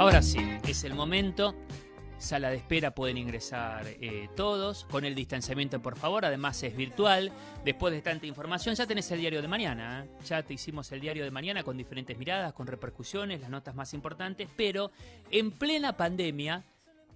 Ahora sí, es el momento. Sala de espera pueden ingresar todos, con el distanciamiento por favor, además es virtual. Después de tanta información ya tenés el diario de mañana, ¿eh? Ya te hicimos el diario de mañana con diferentes miradas, con repercusiones, las notas más importantes, pero en plena pandemia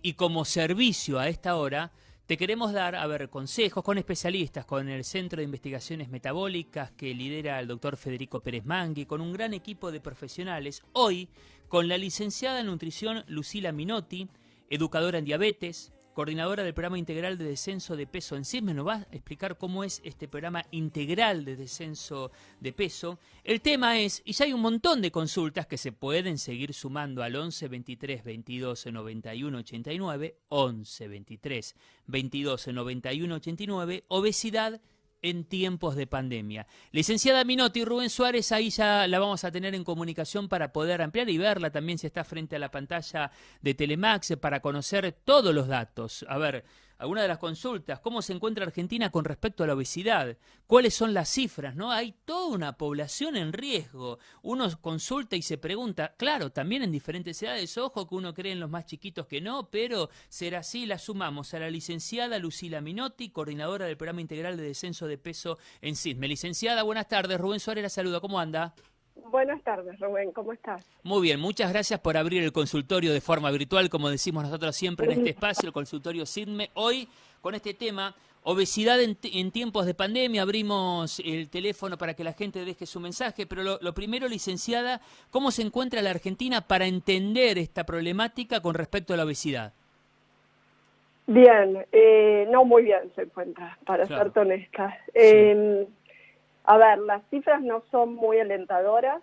y como servicio a esta hora, te queremos dar, consejos con especialistas, con el Centro de Investigaciones Metabólicas que lidera el doctor Federico Pérez Mangui, con un gran equipo de profesionales. Hoy, con la licenciada en nutrición Lucila Minotti, educadora en diabetes, coordinadora del programa integral de descenso de peso en CISME. Nos va a explicar cómo es este programa integral de descenso de peso. El tema es, y ya hay un montón de consultas que se pueden seguir sumando al 11 23 22 91 89, 11 23 22 91 89, obesidad en tiempos de pandemia. Licenciada Minotti, Rubén Suárez, ahí ya la vamos a tener en comunicación para poder ampliar y verla también si está frente a la pantalla de Telemax para conocer todos los datos. Alguna de las consultas, ¿cómo se encuentra Argentina con respecto a la obesidad? ¿Cuáles son las cifras? ¿No? Hay toda una población en riesgo. Uno consulta y se pregunta, claro, también en diferentes edades, ojo que uno cree en los más chiquitos que no, pero será así. La sumamos a la licenciada Lucila Minotti, coordinadora del programa integral de descenso de peso en CISME. Licenciada, buenas tardes. Rubén Suárez la saluda. ¿Cómo anda? Buenas tardes, Rubén, ¿cómo estás? Muy bien, muchas gracias por abrir el consultorio de forma virtual, como decimos nosotros siempre en este espacio, el consultorio CISME. Hoy, con este tema, obesidad en tiempos de pandemia, abrimos el teléfono para que la gente deje su mensaje, pero lo primero, licenciada, ¿cómo se encuentra la Argentina para entender esta problemática con respecto a la obesidad? Bien, no muy bien se encuentra, para serte honesta. Sí. Las cifras no son muy alentadoras.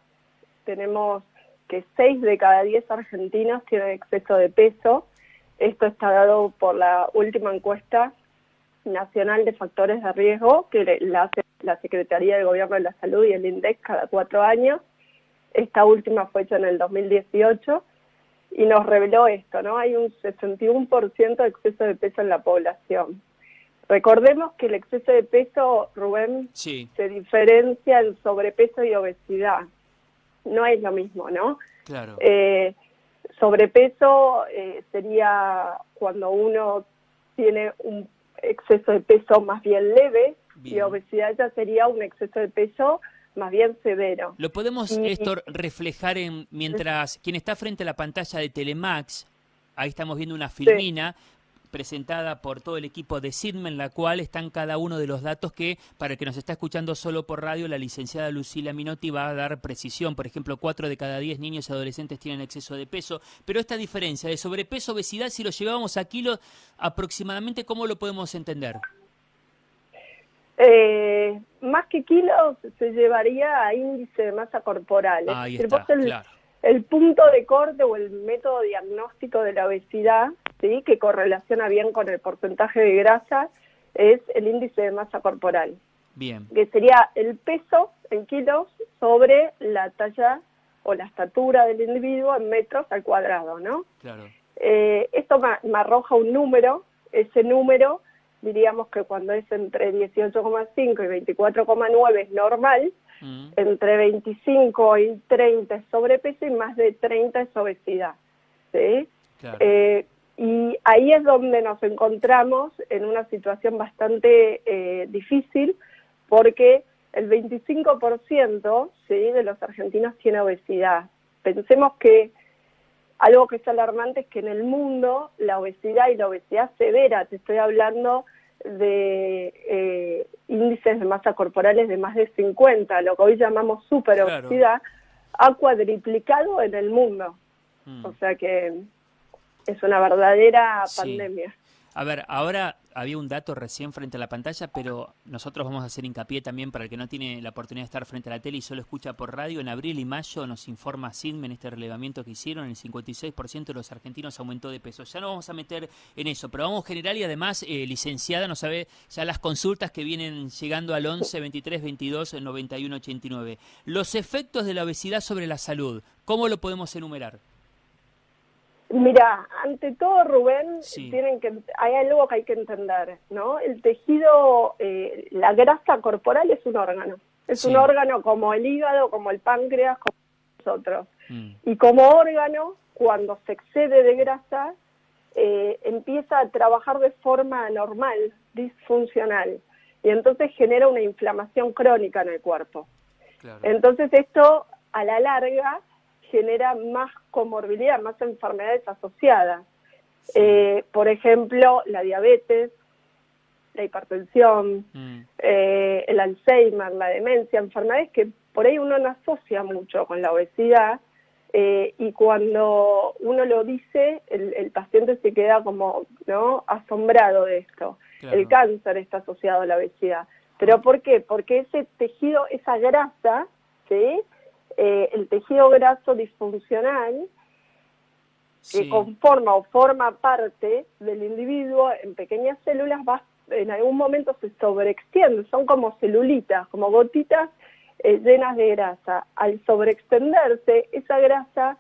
Tenemos que 6 de cada 10 argentinos tienen exceso de peso. Esto está dado por la última encuesta nacional de factores de riesgo que la hace la Secretaría de Gobierno de la Salud y el INDEC cada 4 años. Esta última fue hecha en el 2018 y nos reveló esto, ¿no? Hay un 61% de exceso de peso en la población. Recordemos que el exceso de peso, Rubén, Sí. se diferencia en sobrepeso y obesidad. No es lo mismo, ¿no? Claro. Sobrepeso sería cuando uno tiene un exceso de peso más bien leve, y obesidad ya sería un exceso de peso más bien severo. ¿Lo podemos esto reflejar mientras quien está frente a la pantalla de Telemax, ahí estamos viendo una filmina presentada por todo el equipo de CISME, en la cual están cada uno de los datos que, para el que nos está escuchando solo por radio, la licenciada Lucila Minotti va a dar precisión. Por ejemplo, 4 de cada 10 niños y adolescentes tienen exceso de peso. Pero esta diferencia de sobrepeso, obesidad, si lo llevamos a kilos, aproximadamente, ¿cómo lo podemos entender? Más que kilos se llevaría a índice de masa corporal. Ahí está, claro. El punto de corte o el método diagnóstico de la obesidad, ¿sí?, que correlaciona bien con el porcentaje de grasa, es el índice de masa corporal. Bien. Que sería el peso en kilos sobre la talla o la estatura del individuo en metros al cuadrado, ¿no? Claro. Esto me arroja un número. Ese número, diríamos que cuando es entre 18,5 y 24,9 es normal, entre 25 y 30 es sobrepeso y más de 30 es obesidad, ¿sí? Claro. Y ahí es donde nos encontramos en una situación bastante difícil, porque el 25%, ¿sí?, de los argentinos tiene obesidad. Pensemos que algo que es alarmante es que en el mundo la obesidad y la obesidad severa, te estoy hablando de índices de masa corporales de más de 50, lo que hoy llamamos superobesidad, ha cuadriplicado en el mundo. O sea que es una verdadera pandemia. Ahora había un dato recién frente a la pantalla, pero nosotros vamos a hacer hincapié también para el que no tiene la oportunidad de estar frente a la tele y solo escucha por radio. En abril y mayo nos informa CISME en este relevamiento que hicieron, el 56% de los argentinos aumentó de peso. Ya no vamos a meter en eso, pero vamos general y además, licenciada, nos sabe ya las consultas que vienen llegando al 11 23 22 91 89. Los efectos de la obesidad sobre la salud, ¿cómo lo podemos enumerar? Mira, ante todo, Rubén, hay algo que hay que entender, ¿no? El tejido, la grasa corporal es un órgano. Es un órgano como el hígado, como el páncreas, como nosotros. Y como órgano, cuando se excede de grasa, empieza a trabajar de forma anormal, disfuncional, y entonces genera una inflamación crónica en el cuerpo. Claro. Entonces esto, a la larga, genera más comorbilidad, más enfermedades asociadas. Sí. Por ejemplo, la diabetes, la hipertensión, el Alzheimer, la demencia, enfermedades que por ahí uno no asocia mucho con la obesidad, y cuando uno lo dice, el paciente se queda como, ¿no?, asombrado de esto. Claro. El cáncer está asociado a la obesidad. ¿Pero por qué? Porque ese tejido, esa grasa, ¿sí?, el tejido graso disfuncional, que conforma o forma parte del individuo en pequeñas células, en algún momento se sobreextiende, son como celulitas, como gotitas llenas de grasa. Al sobreextenderse, esa grasa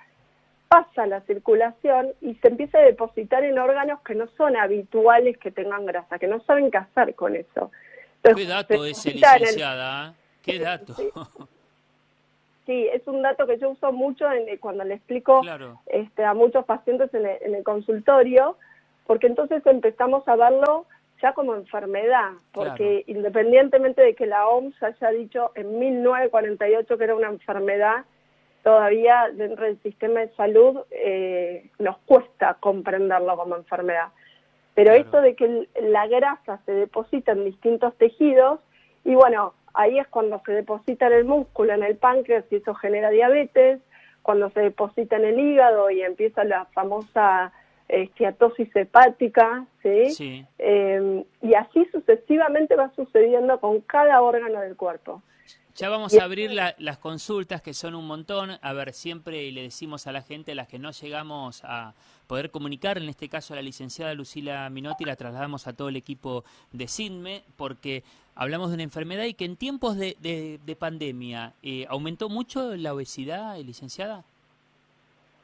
pasa a la circulación y se empieza a depositar en órganos que no son habituales que tengan grasa, que no saben qué hacer con eso. Entonces, ¿qué dato ese, licenciada? ¿Qué dato? Sí, es un dato que yo uso mucho cuando le explico Claro. A muchos pacientes en el consultorio, porque entonces empezamos a verlo ya como enfermedad, porque independientemente de que la OMS haya dicho en 1948 que era una enfermedad, todavía dentro del sistema de salud nos cuesta comprenderlo como enfermedad. Pero esto de que la grasa se deposita en distintos tejidos, y bueno, ahí es cuando se deposita en el músculo, en el páncreas, y eso genera diabetes, cuando se deposita en el hígado y empieza la famosa esteatosis hepática, ¿sí? Sí. Y así sucesivamente va sucediendo con cada órgano del cuerpo. Ya vamos a abrir las consultas, que son un montón. A ver, siempre le decimos a la gente, a las que no llegamos a poder comunicar, en este caso a la licenciada Lucila Minotti, la trasladamos a todo el equipo de SINME, porque hablamos de una enfermedad y que en tiempos de pandemia, ¿aumentó mucho la obesidad, licenciada?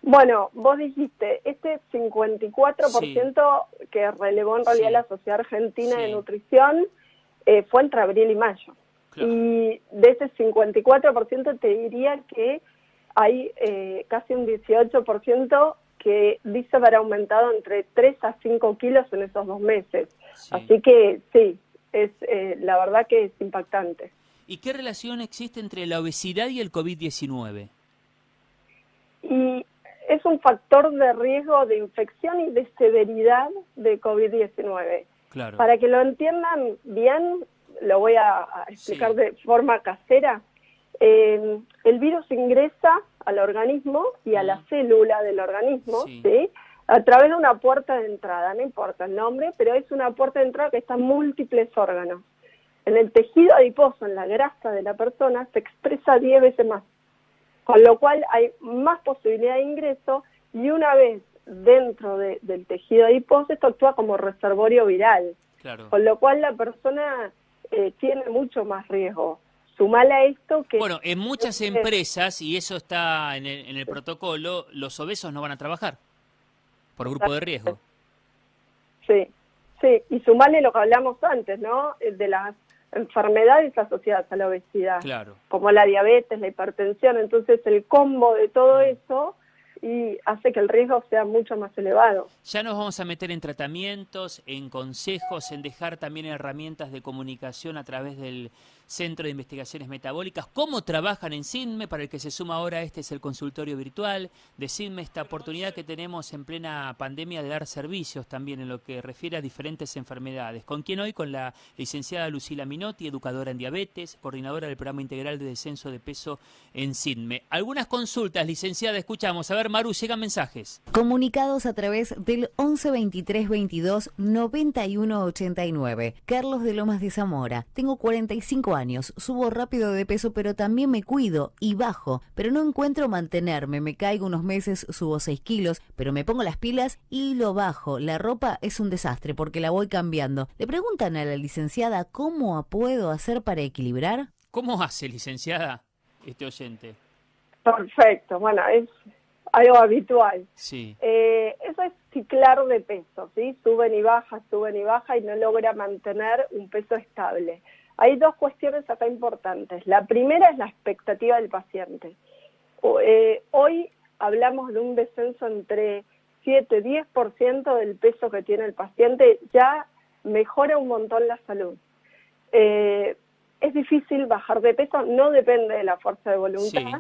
Bueno, vos dijiste, este 54% que relevó en realidad la Sociedad Argentina de Nutrición fue entre abril y mayo. Claro. Y de ese 54% te diría que hay casi un 18% que dice haber aumentado entre 3 a 5 kilos en esos 2 meses. Sí. Así que sí, es la verdad que es impactante. ¿Y qué relación existe entre la obesidad y el COVID-19? Y es un factor de riesgo de infección y de severidad de COVID-19. Claro. Para que lo entiendan bien, lo voy a explicar de forma casera. El virus ingresa al organismo y a la célula del organismo, ¿sí?, a través de una puerta de entrada, no importa el nombre, pero es una puerta de entrada que está en múltiples órganos. En el tejido adiposo, en la grasa de la persona, se expresa 10 veces más, con lo cual hay más posibilidad de ingreso, y una vez dentro del tejido adiposo, esto actúa como reservorio viral, con lo cual la persona tiene mucho más riesgo. Sumale a esto que... Bueno, en muchas empresas, y eso está en el protocolo, los obesos no van a trabajar por grupo de riesgo. Sí, sí, y sumale lo que hablamos antes, ¿no?, de las enfermedades asociadas a la obesidad, como la diabetes, la hipertensión. Entonces el combo de todo eso y hace que el riesgo sea mucho más elevado. Ya nos vamos a meter en tratamientos, en consejos, en dejar también herramientas de comunicación a través del Centro de Investigaciones Metabólicas. ¿Cómo trabajan en SINME? Para el que se suma ahora, este es el consultorio virtual de SINME, esta oportunidad que tenemos en plena pandemia de dar servicios también en lo que refiere a diferentes enfermedades. ¿Con quién hoy? Con la licenciada Lucila Minotti, educadora en diabetes, coordinadora del programa integral de descenso de peso en SINME. Algunas consultas, licenciada, escuchamos. A ver, Maru, llegan mensajes. Comunicados a través del 11 23 22 91 89. Carlos de Lomas de Zamora. Tengo 45 años, subo rápido de peso, pero también me cuido y bajo, pero no encuentro mantenerme. Me caigo unos meses, subo 6 kilos, pero me pongo las pilas y lo bajo. La ropa es un desastre porque la voy cambiando. Le preguntan a la licenciada cómo puedo hacer para equilibrar. ¿Cómo hace, licenciada, este oyente? Perfecto, bueno, es algo habitual. Sí. Eso es ciclar de peso, ¿sí? Suben y baja y no logra mantener un peso estable. Hay dos cuestiones acá importantes. La primera es la expectativa del paciente. Hoy hablamos de un descenso entre 7-10% del peso que tiene el paciente, ya mejora un montón la salud. Es difícil bajar de peso, no depende de la fuerza de voluntad. Sí.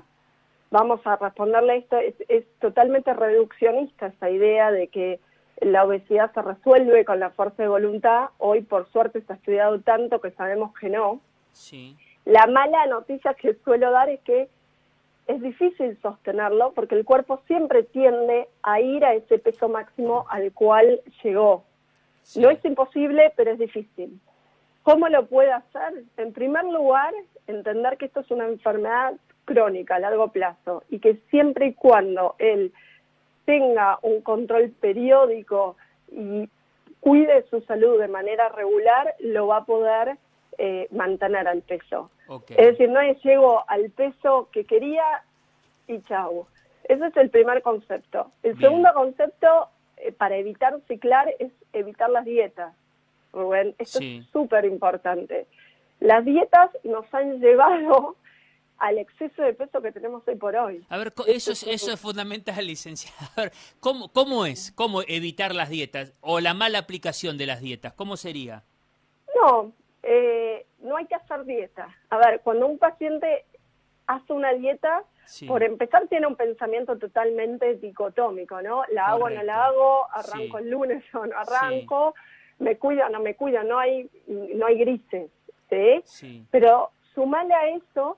Vamos a responderle a esto, es totalmente reduccionista esa idea de que la obesidad se resuelve con la fuerza de voluntad. Hoy, por suerte, se ha estudiado tanto que sabemos que no. Sí. La mala noticia que suelo dar es que es difícil sostenerlo porque el cuerpo siempre tiende a ir a ese peso máximo al cual llegó. Sí. No es imposible, pero es difícil. ¿Cómo lo puede hacer? En primer lugar, entender que esto es una enfermedad crónica a largo plazo y que siempre y cuando él tenga un control periódico y cuide su salud de manera regular, lo va a poder mantener al peso. Okay. Es decir, no es llego al peso que quería y chau. Ese es el primer concepto. El Bien. segundo concepto, para evitar ciclar, es evitar las dietas. Rubén, esto Sí. es súper importante. Las dietas nos han llevado al exceso de peso que tenemos hoy por hoy. A ver, eso es fundamental, licenciada. A ver, ¿cómo es? ¿Cómo evitar las dietas o la mala aplicación de las dietas? ¿Cómo sería? No, no hay que hacer dieta. A ver, cuando un paciente hace una dieta, Sí. por empezar tiene un pensamiento totalmente dicotómico, ¿no? ¿La hago o no la hago? ¿Arranco Sí. el lunes o no arranco? ¿Me cuido o no me cuido? No hay grises, ¿sí? Sí. Pero sumale a eso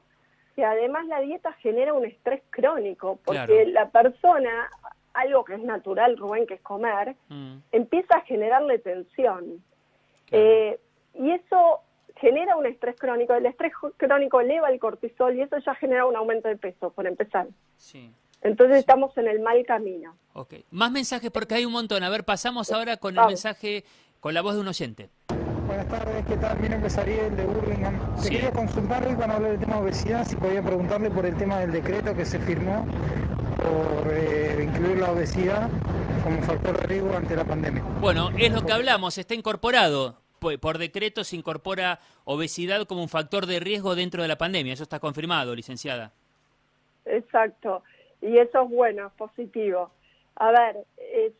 que además la dieta genera un estrés crónico, porque Claro. la persona, algo que es natural, Rubén, que es comer, empieza a generarle tensión. Claro. Y eso genera un estrés crónico. El estrés crónico eleva el cortisol y eso ya genera un aumento de peso, por empezar. Sí. Entonces estamos en el mal camino. Ok. Más mensajes porque hay un montón. A ver, pasamos ahora con el Vamos. mensaje, con la voz de un oyente. Buenas tardes, ¿qué tal? Mi nombre es Ariel de Burlingame. Sí. Te quería consultar hoy cuando hablé del tema de obesidad, si podía preguntarle por el tema del decreto que se firmó por incluir la obesidad como factor de riesgo ante la pandemia. Bueno, es lo que hablamos, está incorporado. Por decreto se incorpora obesidad como un factor de riesgo dentro de la pandemia. Eso está confirmado, licenciada. Exacto. Y eso es bueno, es positivo. A ver,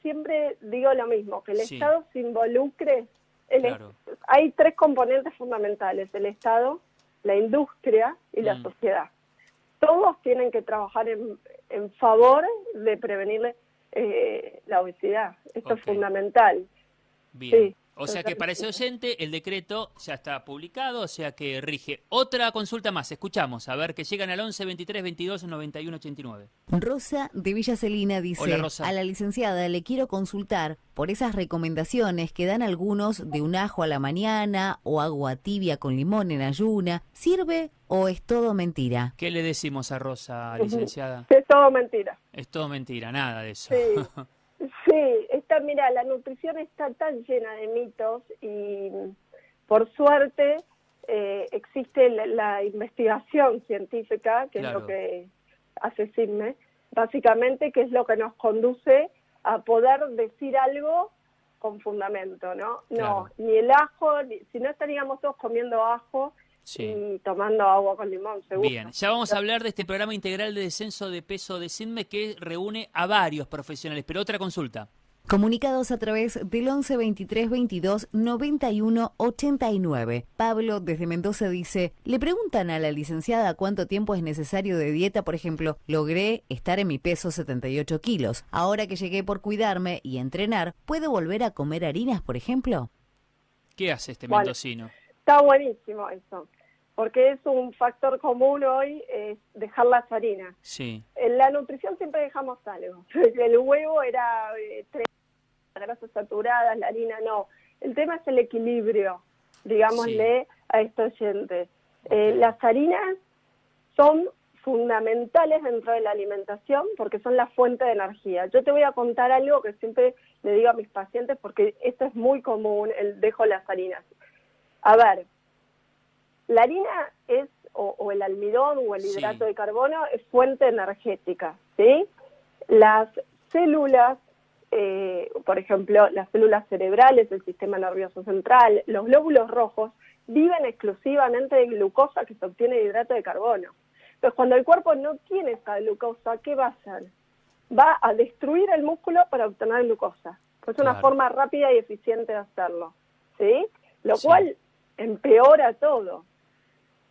siempre digo lo mismo, que el Sí. Estado se involucre. Claro. Hay tres componentes fundamentales: el Estado, la industria y la Mm. sociedad. Todos tienen que trabajar en favor de prevenir la obesidad. Esto es Ok. fundamental. Bien. Sí, O sea que para ese totalmente. oyente el decreto ya está publicado, o sea que rige. Otra consulta más, escuchamos, a ver, que llegan al 11 23 22 91 89. Rosa de Villa Celina dice, Hola, Rosa. a la licenciada le quiero consultar por esas recomendaciones que dan algunos de un ajo a la mañana o agua tibia con limón en ayuna. ¿Sirve o es todo mentira? ¿Qué le decimos a Rosa, licenciada? Es todo mentira. Es todo mentira, nada de eso. Sí, sí, mira, la nutrición está tan llena de mitos y por suerte existe la investigación científica, que Claro. es lo que hace CISME, básicamente, que es lo que nos conduce a poder decir algo con fundamento, ¿no? Claro. No, ni el ajo, si no estaríamos todos comiendo ajo Sí. y tomando agua con limón, seguro. Bien, ya vamos a hablar de este programa integral de descenso de peso de CINME que reúne a varios profesionales, pero otra consulta. Comunicados a través del 11 23 22 91 89. Pablo desde Mendoza dice, le preguntan a la licenciada cuánto tiempo es necesario de dieta. Por ejemplo, logré estar en mi peso 78 kilos. Ahora que llegué por cuidarme y entrenar, ¿puedo volver a comer harinas, por ejemplo? ¿Qué hace este Bueno, mendocino? Está buenísimo eso, porque es un factor común hoy, dejar las harinas. Sí, En la nutrición siempre dejamos algo. El huevo era 3 grasas saturadas, la harina no. El tema es el equilibrio, digámosle a estos oyentes. Las harinas son fundamentales dentro de la alimentación porque son la fuente de energía. Yo te voy a contar algo que siempre le digo a mis pacientes porque esto es muy común, el dejo las harinas. A ver, la harina es, o el almidón o el hidrato de carbono, es fuente energética, ¿sí? Las células, por ejemplo, las células cerebrales, el sistema nervioso central, los glóbulos rojos, viven exclusivamente de glucosa que se obtiene de hidrato de carbono. Entonces, cuando el cuerpo no tiene esa glucosa, ¿qué va a hacer? Va a destruir el músculo para obtener glucosa. Pues es una forma rápida y eficiente de hacerlo, ¿sí? Lo cual empeora todo.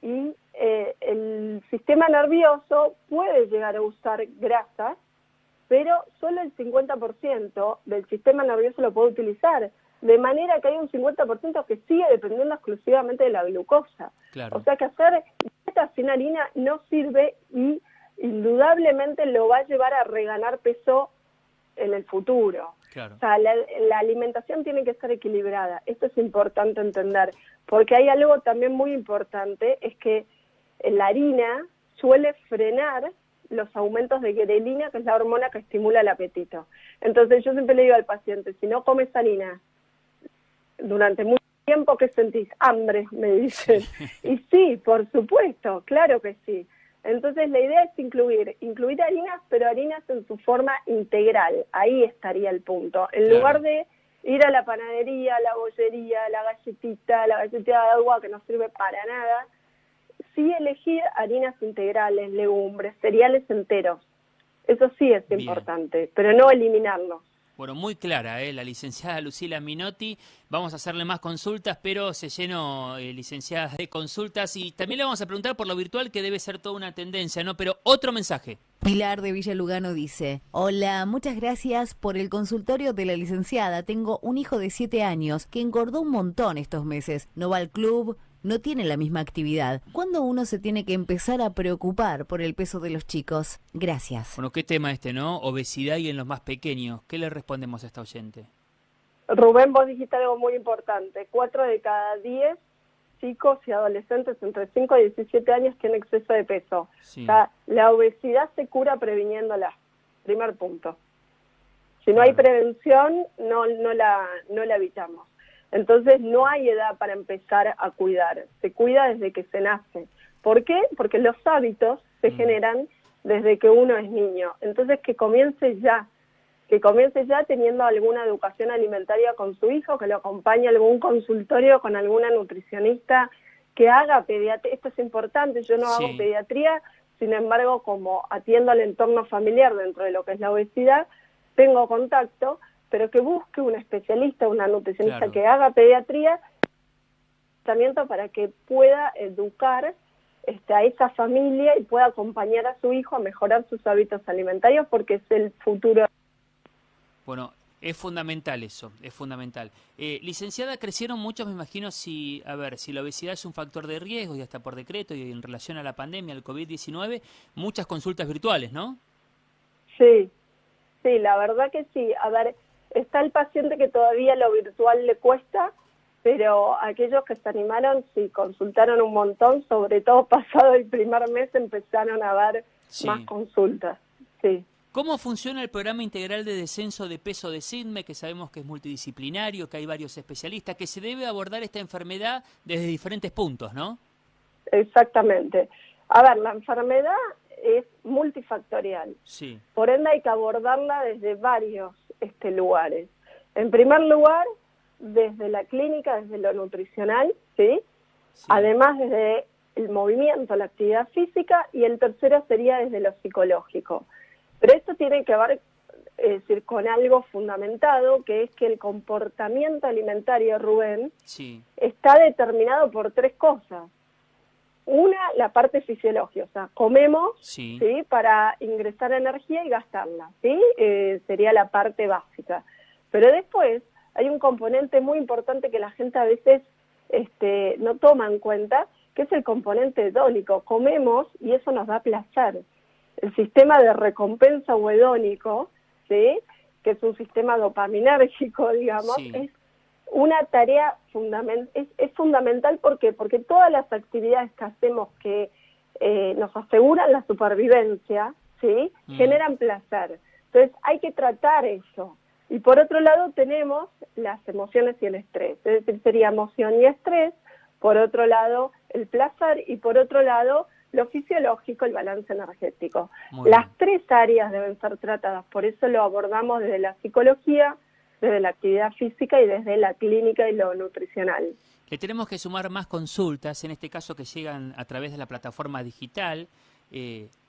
Y el sistema nervioso puede llegar a usar grasas, pero solo el 50% del sistema nervioso lo puede utilizar, de manera que hay un 50% que sigue dependiendo exclusivamente de la glucosa. Claro. O sea que hacer dieta sin harina no sirve y indudablemente lo va a llevar a reganar peso en el futuro. Claro. O sea, la alimentación tiene que estar equilibrada. Esto es importante entender, porque hay algo también muy importante, es que la harina suele frenar los aumentos de grelina, que es la hormona que estimula el apetito. Entonces yo siempre le digo al paciente, si no comes harina durante mucho tiempo, ¿qué sentís? Hambre, me dicen. Y sí, por supuesto, claro que sí. Entonces la idea es incluir harinas, pero harinas en su forma integral. Ahí estaría el punto. En lugar de ir a la panadería, a la bollería, la galletita de agua que no sirve para nada, sí elegir harinas integrales, legumbres, cereales enteros. Eso sí es importante, pero no eliminarlos. Bueno, muy clara, la licenciada Lucila Minotti. Vamos a hacerle más consultas, pero se llenó, licenciadas, de consultas. Y también le vamos a preguntar por lo virtual, que debe ser toda una tendencia, ¿no? Pero otro mensaje. Pilar de Villa Lugano dice: hola, muchas gracias por el consultorio de la licenciada. Tengo un hijo de 7 años que engordó un montón estos meses. No va al club, no tiene la misma actividad. ¿Cuándo uno se tiene que empezar a preocupar por el peso de los chicos? Gracias. Bueno, qué tema este, ¿no? Obesidad y en los más pequeños. ¿Qué le respondemos a esta oyente? Rubén, vos dijiste algo muy importante. 4 de cada 10 chicos y adolescentes entre 5 y 17 años tienen exceso de peso. Sí. O sea, la obesidad se cura previniéndola. Primer punto. Si no hay prevención, no la evitamos. Entonces no hay edad para empezar a cuidar. Se cuida desde que se nace. ¿Por qué? Porque los hábitos se generan desde que uno es niño. Entonces que comience ya teniendo alguna educación alimentaria con su hijo, que lo acompañe a algún consultorio con alguna nutricionista, que haga pediatría. Esto es importante, yo no hago pediatría, sin embargo, como atiendo al entorno familiar dentro de lo que es la obesidad, tengo contacto, pero que busque un especialista, una nutricionista que haga pediatría, tratamiento para que pueda educar a esa familia y pueda acompañar a su hijo a mejorar sus hábitos alimentarios, porque es el futuro. Bueno, es fundamental eso, es fundamental. Licenciada, crecieron muchos, me imagino, si la obesidad es un factor de riesgo y hasta por decreto y en relación a la pandemia, al COVID-19, muchas consultas virtuales, ¿no? Sí, la verdad que sí. A ver, está el paciente que todavía lo virtual le cuesta, pero aquellos que se animaron, sí, consultaron un montón, sobre todo pasado el primer mes empezaron a dar más consultas, sí. ¿Cómo funciona el programa integral de descenso de peso de SIDME, que sabemos que es multidisciplinario, que hay varios especialistas, que se debe abordar esta enfermedad desde diferentes puntos, ¿no? Exactamente. A ver, la enfermedad es multifactorial. Sí. Por ende hay que abordarla desde varios lugares. En primer lugar, desde la clínica, desde lo nutricional, ¿sí? Además desde el movimiento, la actividad física, y el tercero sería desde lo psicológico. Pero esto tiene que ver con algo fundamentado, que es que el comportamiento alimentario, Rubén, está determinado por 3 cosas. Una, la parte fisiológica, o sea, comemos ¿sí? para ingresar energía y gastarla, ¿sí? Sería la parte básica. Pero después hay un componente muy importante que la gente a veces no toma en cuenta, que es el componente hedónico. Comemos y eso nos da placer. El sistema de recompensa o hedónico, ¿sí? Que es un sistema dopaminérgico, digamos, es una tarea es fundamental. ¿Por qué? Porque todas las actividades que hacemos que nos aseguran la supervivencia, ¿sí? Generan placer. Entonces hay que tratar eso. Y por otro lado tenemos las emociones y el estrés. Es decir, sería emoción y estrés, por otro lado el placer y por otro lado lo fisiológico, el balance energético. Las 3 áreas deben ser tratadas, por eso lo abordamos desde la psicología, desde la actividad física y desde la clínica y lo nutricional. Le tenemos que sumar más consultas, en este caso que llegan a través de la plataforma digital.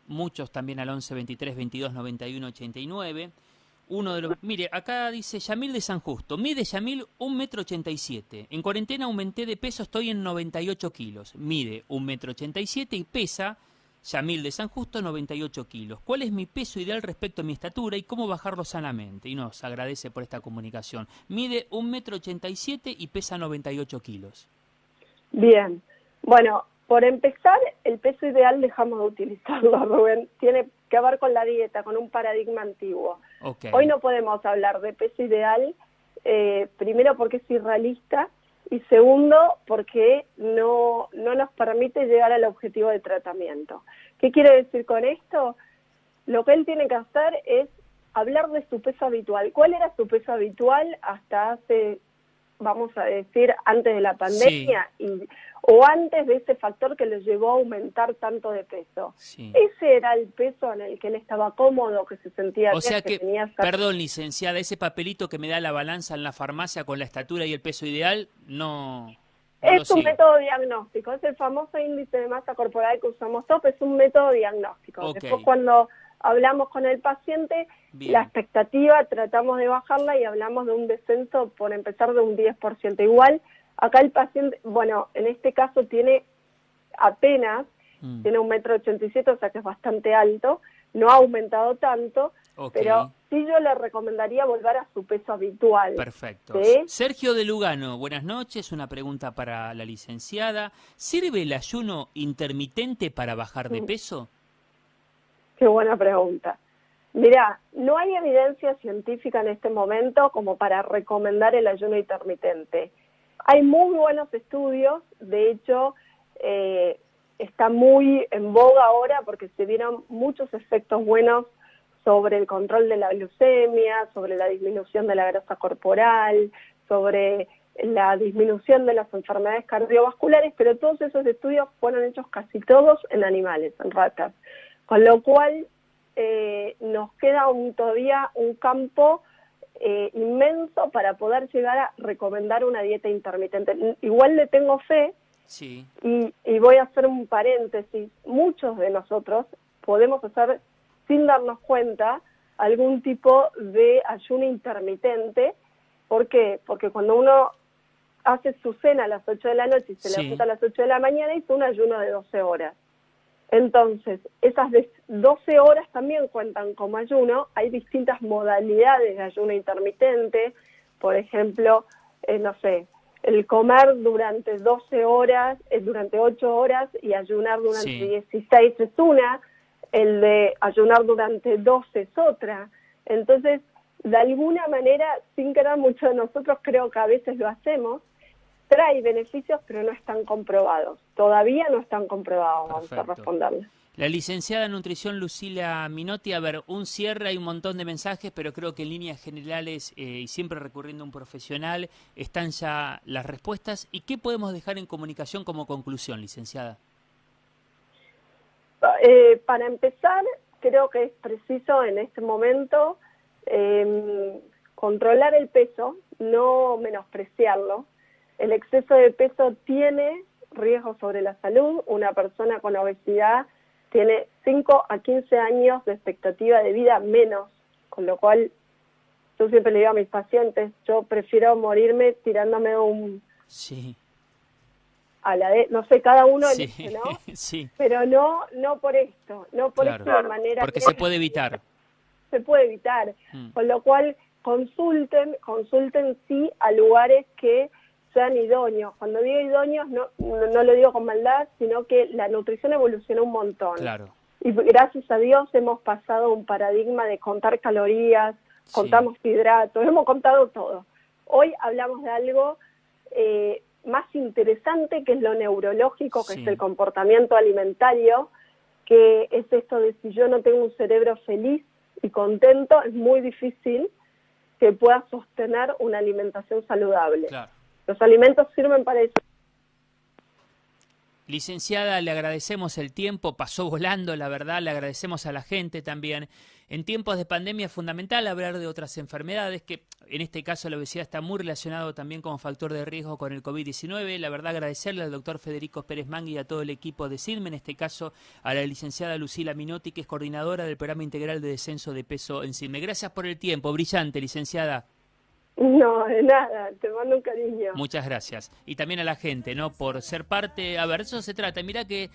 muchos también al 11 23 22 91 89. Uno de los, mire, acá dice Yamil de San Justo. Mide Yamil 1,87 m. En cuarentena aumenté de peso, estoy en 98 kilos. Mide 1,87 m y pesa, Yamil de San Justo, 98 kilos. ¿Cuál es mi peso ideal respecto a mi estatura y cómo bajarlo sanamente? Y nos agradece por esta comunicación. Mide 1,87 m y pesa 98 kilos. Bien. Bueno, por empezar, el peso ideal dejamos de utilizarlo, Rubén. Tiene que ver con la dieta, con un paradigma antiguo. Okay. Hoy no podemos hablar de peso ideal, primero porque es irrealista y segundo porque no nos permite llegar al objetivo de tratamiento. ¿Qué quiere decir con esto? Lo que él tiene que hacer es hablar de su peso habitual. ¿Cuál era su peso habitual hasta hace, vamos a decir, antes de la pandemia? Sí. O antes de ese factor que lo llevó a aumentar tanto de peso. Sí. Ese era el peso en el que él estaba cómodo, que se sentía bien. O sea que tenía... Perdón, licenciada, ese papelito que me da la balanza en la farmacia con la estatura y el peso ideal, no es un método diagnóstico, es el famoso índice de masa corporal que usamos todos, es un método diagnóstico. Okay. Después cuando hablamos con el paciente, bien, la expectativa tratamos de bajarla y hablamos de un descenso, por empezar, de un 10%. Igual, acá el paciente, bueno, en este caso tiene apenas, tiene 1,87 m, o sea que es bastante alto, no ha aumentado tanto, okay, pero sí yo le recomendaría volver a su peso habitual. Perfecto. ¿Sí? Sergio de Lugano, buenas noches, una pregunta para la licenciada. ¿Sirve el ayuno intermitente para bajar de peso? Qué buena pregunta. Mirá, no hay evidencia científica en este momento como para recomendar el ayuno intermitente. Hay muy buenos estudios, de hecho está muy en boga ahora porque se vieron muchos efectos buenos sobre el control de la glucemia, sobre la disminución de la grasa corporal, sobre la disminución de las enfermedades cardiovasculares, pero todos esos estudios fueron hechos casi todos en animales, en ratas, con lo cual nos queda todavía un campo inmenso para poder llegar a recomendar una dieta intermitente. Igual le tengo fe, sí, y voy a hacer un paréntesis. Muchos de nosotros podemos hacer, sin darnos cuenta, algún tipo de ayuno intermitente. ¿Por qué? Porque cuando uno hace su cena a las 8 de la noche y se levanta a las 8 de la mañana, hizo un ayuno de 12 horas. Entonces, esas 12 horas también cuentan como ayuno. Hay distintas modalidades de ayuno intermitente, por ejemplo, no sé, el comer durante 12 horas, durante 8 horas y ayunar durante 16 es una, el de ayunar durante 12 es otra. Entonces, de alguna manera, sin querer mucho de nosotros, creo que a veces lo hacemos, trae beneficios, pero no están comprobados. Todavía no están comprobados. Perfecto. Vamos a responderle. La licenciada en nutrición Lucila Minotti, a ver, un cierre, hay un montón de mensajes, pero creo que en líneas generales y siempre recurriendo a un profesional, están ya las respuestas. ¿Y qué podemos dejar en comunicación como conclusión, licenciada? Para empezar, creo que es preciso en este momento controlar el peso, no menospreciarlo. El exceso de peso tiene riesgos sobre la salud. Una persona con obesidad tiene 5 a 15 años de expectativa de vida menos, con lo cual yo siempre le digo a mis pacientes, yo prefiero morirme tirándome un... Sí. A la de, no sé, cada uno elige, ¿no? Sí. Pero no por esto, no por claro, esta manera. Porque se puede evitar. Se puede evitar, con lo cual consulten sí a lugares que sean idóneos. Cuando digo idóneos no lo digo con maldad, sino que la nutrición evolucionó un montón. Claro. Y gracias a Dios hemos pasado un paradigma de contar calorías, contamos hidratos, hemos contado todo. Hoy hablamos de algo más interesante, que es lo neurológico, que es el comportamiento alimentario, que es esto de si yo no tengo un cerebro feliz y contento, es muy difícil que pueda sostener una alimentación saludable. Claro. Los alimentos sirven para eso. Licenciada, le agradecemos el tiempo, pasó volando, la verdad, le agradecemos a la gente también. En tiempos de pandemia es fundamental hablar de otras enfermedades, que en este caso la obesidad está muy relacionado también como factor de riesgo con el COVID-19. La verdad, agradecerle al doctor Federico Pérez Mangui y a todo el equipo de CIDME, en este caso a la licenciada Lucila Minotti, que es coordinadora del Programa Integral de Descenso de Peso en CIDME. Gracias por el tiempo, brillante, licenciada. No, de nada, te mando un cariño. Muchas gracias. Y también a la gente, ¿no? Por ser parte, a ver, eso se trata. Mirá que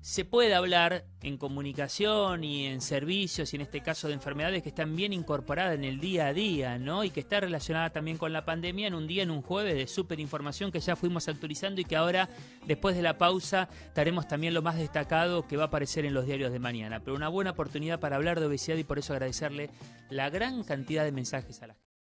se puede hablar en comunicación y en servicios, y en este caso de enfermedades que están bien incorporadas en el día a día, ¿no? Y que está relacionada también con la pandemia en un día, en un jueves de súper información que ya fuimos actualizando y que ahora, después de la pausa, daremos también lo más destacado que va a aparecer en los diarios de mañana. Pero una buena oportunidad para hablar de obesidad y por eso agradecerle la gran cantidad de mensajes a la gente.